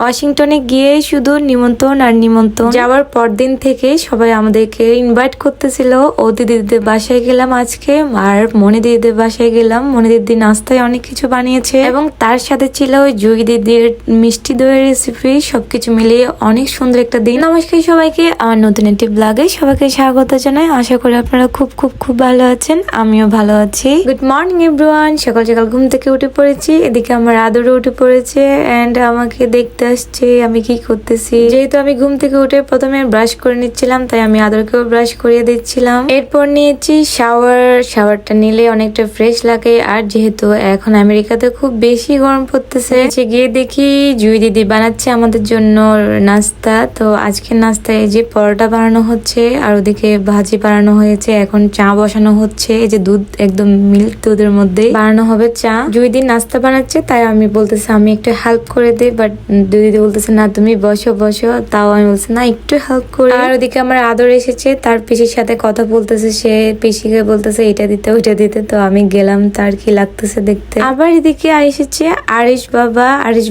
ওয়াশিংটনে গিয়ে শুধু নিমন্ত্রণ আর নিমন্ত্রণ, যাওয়ার পর দিন থেকে সবাই আমাদেরকে ইনভাইট করতেছিল। ও দিদিদের বাসায় গেলাম আজকে, আর মনি দিদিদের বাসায় গেলাম। মনি দিদি নাস্তায় অনেক কিছু বানিয়েছে এবং তার সাথে ছিল ওই জুই দিদির মিষ্টি দইয়ের রেসিপি। সবকিছু মিলিয়ে অনেক সুন্দর একটা দিন। নমস্কার সবাইকে, আমার নতুন একটি ব্লগে সবাইকে স্বাগত জানাই। আশা করি আপনারা খুব খুব খুব ভালো আছেন, আমিও ভালো আছি। Good morning everyone. সকাল সকাল ঘুম থেকে উঠে পড়েছি। এদিকে আমার আদরও উঠে পড়েছে এন্ড আমাকে দেখতে আসছে আমি কি করতেছি। যেহেতু আমি ঘুম থেকে উঠে প্রথমে ব্রাশ করে নিচ্ছিলাম, তাই আমি আদরকেও ব্রাশ করিয়ে দিচ্ছিলাম। এরপর নিয়েছি শাওয়ারটা নিলে অনেকটা ফ্রেশ লাগে। আর যেহেতু এখন আমেরিকাতে খুব বেশি গরম পড়তেছে, গিয়ে দেখি জুই দিদি বানাচ্ছে আমাদের জন্য নাস্তা। তো আজকের নাস্তায় এই যে পরোটা বানানো হচ্ছে আর ওদিকে ভাজি বানানো হয়েছে। এখন চা বসানো হচ্ছে। এই যে দুধ, একদম মিল্ক দুধের মধ্যে বানানো হবে চা। জুই দিদি নাস্তা বানাচ্ছে, তাই আমি বলতেছি আমি একটু হেল্প করে দিই, বাট দিদি বলতেছে না তুমি বসো বসো। তাও আমি বলছি না একটু হেল্প করে। আর ওদিকে আমার আদর এসেছে, তার পিসির সাথে কথা বলতেছে। সে পিসিকে বলতেছে এটা দিতে ওইটা দিতে। তো আমি গেলাম তার কি লাগতেছে দেখতে। আবার এদিকে এসেছে আরিশ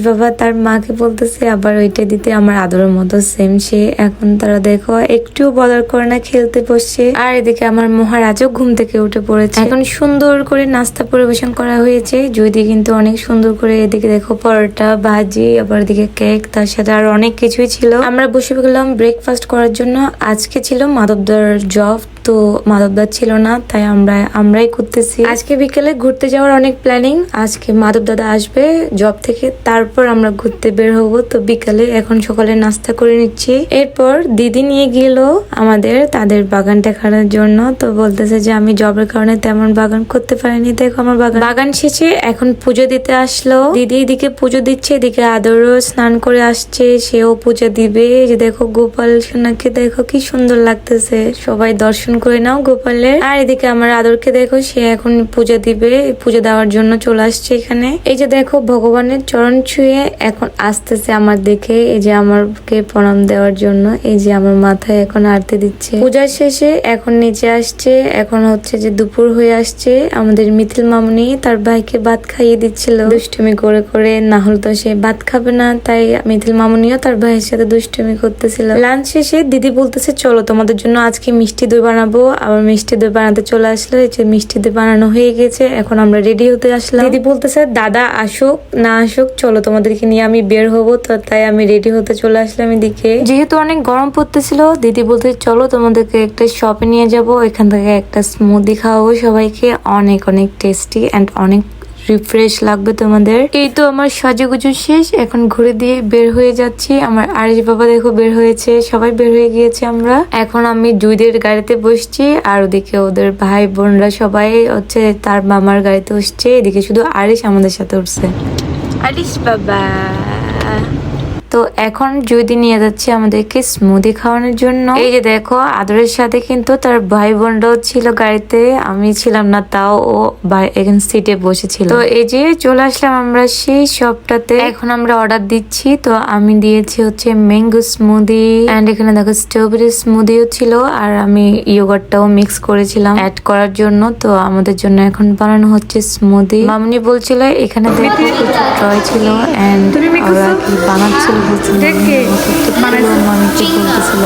বাবা তার মাকে বলতেছে আবার ওইটা দিতে। আমার আদরের মতো সেম সে। এখন তারা দেখো একটু বদল করে না, খেলতে বসছে। আর এদিকে আমার মহারাজও ঘুম থেকে উঠে পড়েছে। এখন সুন্দর করে নাস্তা পরিবেশন করা হয়েছে। যদি কিন্তু অনেক সুন্দর করে, এদিকে দেখো পরোটা ভাজি, আবার এদিকে কেক, তার সাথে আর অনেক কিছুই ছিল। আমরা বসে গেলাম ব্রেকফাস্ট করার জন্য। আজকে ছিল মাধবদার জব, তো মাধবদার ছিল না, তাই আমরাই করতেছি। আজকে বিকেলে ঘুরতে যাওয়ার অনেক প্ল্যানিং। আজকে মাধব দাদা আসবে জব থেকে, তারপর আমরা ঘুরতে বের হবো। তো বিকালে এখন সকালে নাস্তা করে নিচ্ছি। এরপর দিদি নিয়ে গেল আমাদের তাদের বাগান দেখানোর জন্য। তো বলতেছে যে আমি জবের কারণে তেমন বাগান করতে পারিনি। দেখো আমার বাগান শেষে এখন পুজো দিতে আসলো। দিদি এদিকে পুজো দিচ্ছে, এদিকে আদরও স্নান করে আসছে, সেও পুজো দিবে। যে দেখো গোপাল সোনাকে দেখো কি সুন্দর লাগতেছে। সবাই দর্শন করে নাও গোপালের। আর এদিকে আমার আদরকে দেখো, সে এখন পূজা দিবে, পূজা দেওয়ার জন্য চলে আসছে এখানে। এই যে দেখো ভগবানের চরণ ছুঁয়ে এখন আসতেছে আমার দেখে, এই যে আমাকে প্রণাম দেওয়ার জন্য। এই যে আমার মাথায় এখন আরতি দিচ্ছে। পূজার শেষে এখন নিচে আসছে। এখন হচ্ছে যে দুপুর হয়ে আসছে। আমাদের মিথিল মামনি তার ভাইকে ভাত খাইয়ে দিচ্ছিল দুষ্টুমি করে করে, না হলে তো সে ভাত খাবে না। তাই মিথিল মামনিও তার ভাইয়ের সাথে দুষ্টুমি করতেছিল। লাঞ্চ শেষে দিদি বলতেছে চলো তোমাদের জন্য আজকে মিষ্টি দই বানাবো। আবার মিষ্টি দই বানাতে চলে আসলো। এই যে মিষ্টি দই বানানো হয়ে গেছে, এখন আমরা রেডি হতে আসলাম। দিদি বলতেছে দাদা আসুক না আসুক চলো তোমাদেরকে নিয়ে আমি বের হবো। তো তাই আমি রেডি হতে চলে আসলাম এদিকে। যেহেতু অনেক গরম পড়তেছিল, দিদি বলতে চলো তোমাদেরকে একটা শপে নিয়ে যাব, এখান থেকে একটা স্মুদি খাওয়াবো সবাইকে। অনেক অনেক টেস্টি এন্ড অনেক রিফ্রেশ লাগবে তোমাদের। এই তো আমার সাজুগুজু শেষ, এখন ঘুরে দিয়ে বের হয়ে যাচ্ছি। আমার আরিশ বাবা দেখো বের হয়েছে, সবাই বের হয়ে গিয়েছে। আমরা এখন আমি জুইদের গাড়িতে বসছি, আর ওদিকে ওদের ভাই বোনরা সবাই হচ্ছে তার মামার গাড়িতে উঠছে। এদিকে শুধু আরিশ আমাদের সাথে উঠছে। আরিশ বাবা। তো এখন জুইদি নিয়ে যাচ্ছে আমাদেরকে স্মুদি খাওয়ানোর জন্য। এই যে দেখো আদরের সাথে কিন্তু তার ভাই বোনরাও ছিল গাড়িতে, আমি ছিলাম না, তাও ও এখানে সিটে বসেছিল। তো এই যে চলে আসলাম আমরা সেই শপটাতে। এখন আমরা অর্ডার দিচ্ছি। তো আমি দিয়েছি হচ্ছে ম্যাঙ্গো স্মুদি এন্ড এখানে দেখো স্ট্রবেরি স্মুদিও ছিল, আর আমি ইয়োগার্টটাও মিক্স করেছিলাম অ্যাড করার জন্য। তো আমাদের জন্য এখন বানানো হচ্ছে স্মুদি। মামনি বলছিল এখানে দেখো কিছু টয় ছিল এন্ড ওরা কি বানাচ্ছিল দেখে মানুষকে বলতেছিল।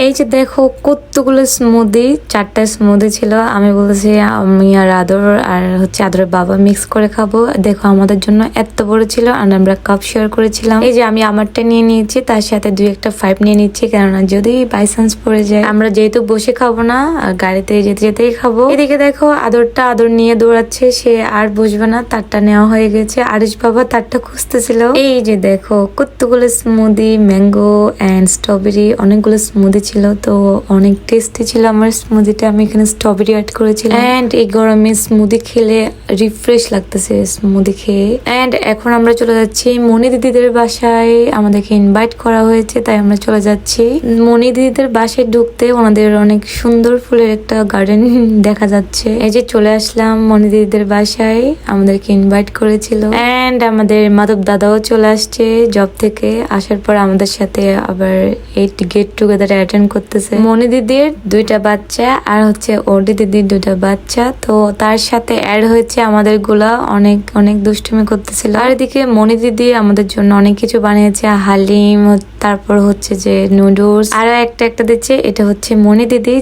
এই যে দেখো কতগুলো স্মুদি, 4টা স্মুদি ছিল। আমি বলেছি আমি আর আদর আর হচ্ছে আদরের বাবা মিক্স করে খাবো। দেখো আমাদের জন্য এত বড় ছিল, আর আমরা কাপ শেয়ার করেছিলাম। এই যে আমি আমারটা নিয়ে নিয়েছি, তার সাথে 2-1 নিয়ে নিচ্ছি, কেননা যদি বাই চান্স পড়ে যায়। আমরা যেহেতু বসে খাবো না, গাড়িতে যেতে যেতেই খাবো। এদিকে দেখো আদর নিয়ে দৌড়াচ্ছে, সে আর বসবে না, তারটা নেওয়া হয়ে গেছে। আরিশ বাবা তারটা খুঁজতেছিল। এই যে দেখো কতগুলো স্মুদি, ম্যাঙ্গো এন্ড স্ট্রবেরি, অনেকগুলো স্মুদি ছিল। তো অনেক টেস্টি ছিল আমার স্মুদিটা। আমি এখানে স্ট্রবেরি অ্যাড করেছিলাম এন্ড এই গরমে স্মুদি খেলে রিফ্রেশ লাগতেছে স্মুদি খেয়ে। এন্ড এখন আমরা চলে যাচ্ছি মনি দিদিদের বাসায়, আমাদেরকে ইনভাইট করা হয়েছে, তাই আমরা চলে যাচ্ছি। মনি দিদিদের বাসায় ঢুকতে ওনাদের অনেক সুন্দর ফুলের একটা গার্ডেন দেখা যাচ্ছে। এই যে চলে আসলাম মনি দিদিদের বাসায়, আমাদেরকে ইনভাইট করেছিল। এন্ড আমাদের মাধব দাদাও চলে আসছে জব থেকে। আসার পর আমাদের সাথে আবার এই গেট টুগেদার অ্যাটেন্ড মেনটেন করতেছে। মনি দিদির 2টা বাচ্চা আর হচ্ছে ওডি দিদির 2টা বাচ্চা, তো তার সাথে অ্যাড হয়েছে আমাদের গুলা অনেক অনেক দুষ্টুমি করতেছিল। আর এদিকে মনি দিদি আমাদের জন্য অনেক কিছু বানিয়েছে, হালিম, তারপর হচ্ছে যে নুডলস, আরো একটা দিচ্ছে। এটা হচ্ছে মনি দিদি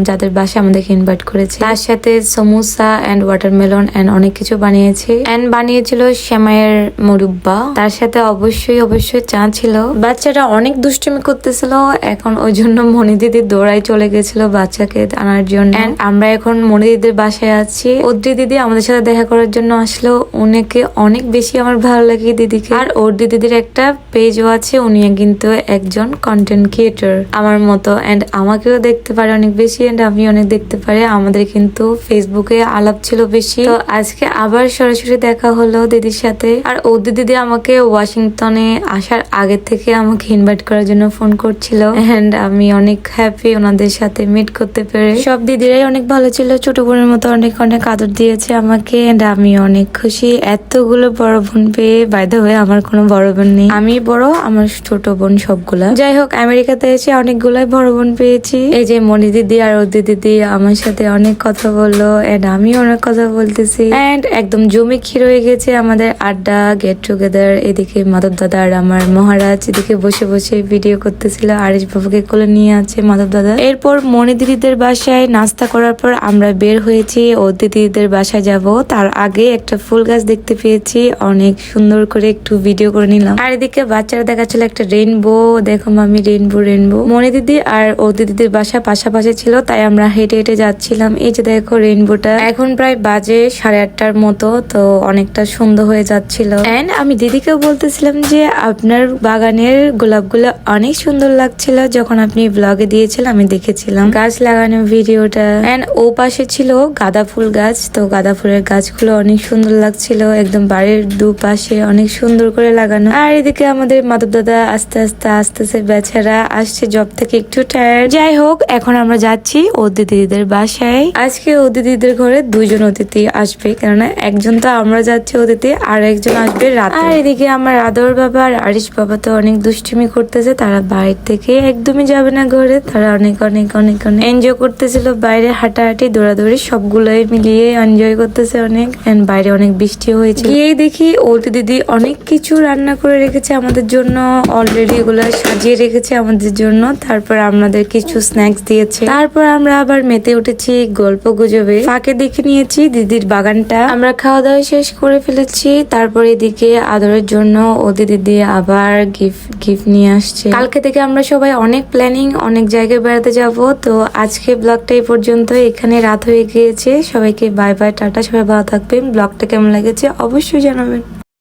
যাদের বাসায় আমাদেরকে ইনভাইট করেছে। তার সাথে সমোসা এন্ড ওয়াটারমেলন এন্ড অনেক কিছু বানিয়েছে, এন্ড বানিয়েছিল সেমাইয়ের মুরব্বা। তার সাথে অবশ্যই চা ছিল। বাচ্চাটা অনেক দুষ্টুমি করতেছিল, এখন ওই জন্য মনি দিদি দৌড়াই চলে গেছিল বাচ্চাকে আনার জন্য। এন্ড আমরা এখন মনি দিদির বাসায় আছি। ওদ্রি দিদি আমাদের সাথে দেখা করার জন্য আসলো। উনাকে অনেক বেশি আমার ভালো লাগে দিদিকে। আর ওদ্রি দিদির একটা পেজও আছে, উনি কিন্তু একজন কন্টেন্ট ক্রিয়েটর আমার মতো, এন্ড আমাকেও দেখতে পারে অনেক বেশি, এন্ড আমি অনেক দেখতে পারে। আমাদের কিন্তু ফেসবুকে আলাপ ছিল বেশি, তো আজকে আবার সরাসরি দেখা হলো দিদির সাথে। আর ওদ্রি দিদি আমাকে ওয়াশিংটনে আসার আগে থেকে আমাকে ইনভাইট করার জন্য ফোন করছিল, এন্ড আমি অনেক হ্যাপি ওনাদের সাথে মিট করতে পেরে। সব দিদিরাই অনেক ভালো ছিল, ছোট বোনের মতো অনেক অনেক আদর দিয়েছে আমাকে, এন্ড আমি অনেক খুশি এতগুলো বড় বোন পেয়ে। বাই দ্য ওয়ে, আমার কোনো বড় বোন নেই, আমি বড়, আমার ছোট বোন সবগুলা। যাই হোক, আমেরিকাতে এসে অনেকগুলাই বড় বোন পেয়েছি। এই যে মনি দিদি আর ওদি দিদি আমার সাথে অনেক কথা বললো, এন্ড আমি অনেক কথা বলতেছি, এন্ড একদম জমে ক্ষীর হয়ে গেছে আমাদের আড্ডা, গেট টুগেদার। এদিকে মাধব দাদা আর আমার মহারাজ এদিকে বসে বসে ভিডিও করতেছিল, আরিশ বাবুকে কোলে নিয়ে আছে মাধব দাদা। এরপর মনি দিদিদের বাসায় নাস্তা করার পর আমরা বের হয়েছি ওদি দিদিদের বাসায় যাব। তার আগে একটা ফুল গাছ দেখতে পেয়েছি, অনেক সুন্দর করে একটু ভিডিও করে নিলাম। আর এদিকে বাচ্চারা দেখাচ্ছিল একটা রেইনবো, দেখো মামি রেইনবো। মনি দিদি আর ওদি দিদির বাসা পাশাপাশি ছিল, তাই আমরা হেঁটে হেঁটে যাচ্ছিলাম। এই যে দেখো রেইনবোটা, এখন প্রায় বাজে 8:30টার মতো, তো অনেকটা সুন্দর হয়ে যাচ্ছিল। এন্ড আমি দিদিকেও বলতেছিলাম যে আপনার বাগানের গোলাপগুলো অনেক সুন্দর লাগছিল, যখন আপনি ব্লগে দিয়েছিলেন আমি দেখেছিলাম গাছ লাগানো ভিডিওটা। এন্ড ও পাশে ছিল গাঁদা ফুল গাছ, তো গাঁদা ফুলের গাছগুলো অনেক সুন্দর লাগছিল, একদম বাড়ির দুপাশে অনেক সুন্দর করে লাগানো। আর এদিকে আমাদের মাধব দাদা আস্তে আস্তে আসতেছে, বেচারা আসছে জব থেকে একটু টায়ার্ড। যাই হোক, এখন আমরা যাচ্ছি ওদি দিদিদের বাসায়। আজকে ওদি দিদিদের ঘরে 2জন অতিথি আসবে, কেননা একজন তো আমরা যাচ্ছি অতিথি, আর একজন আসবে রাত। আর এদিকে আমার আদর বাবা আর আরিশ বাবা তো অনেক দুষ্টুমি করতেছে, তারা বাইরে থেকে একদমই যাবে না ঘরে, তারা অনেক অনেক অনেক অনেক এনজয় করতেছিল, বাইরে হাঁটাহাঁটি দৌড়াদৌড়ি সবগুলোই মিলিয়ে এনজয় করতেছে অনেক। এন্ড বাইরে অনেক বৃষ্টি হয়েছে। গিয়ে দেখি ওদি দিদি অনেক কিছু রান্না করে রেখেছে আমাদের জন্য, অলরেডি এগুলো সাজিয়ে রেখেছে আমাদের জন্য। তারপর আমাদের কিছু স্ন্যাক্স দিয়েছে, তারপর আমরা আবার মেতে উঠেছি গল্প গুজবে। ফাঁকে দেখে নিয়েছি দিদির বাগানটা। আমরা খাওয়া দাওয়া শেষ করে ফেলেছি, তারপর এদিকে আদরের জন্য ওদি দিদি আবার গিফট নিয়ে আসছে। কালকে থেকে আমরা সবাই অনেক প্ল্যানিং, অনেক জায়গায় বেড়াতে যাব। তো আজকে ব্লগটা এই পর্যন্ত, এখানে রাত হয়ে গিয়েছে। সবাইকে বাই বাই, টাটা, সবাই ভালো থাকবেন। ব্লগটা কেমন লেগেছে অবশ্যই জানাবেন।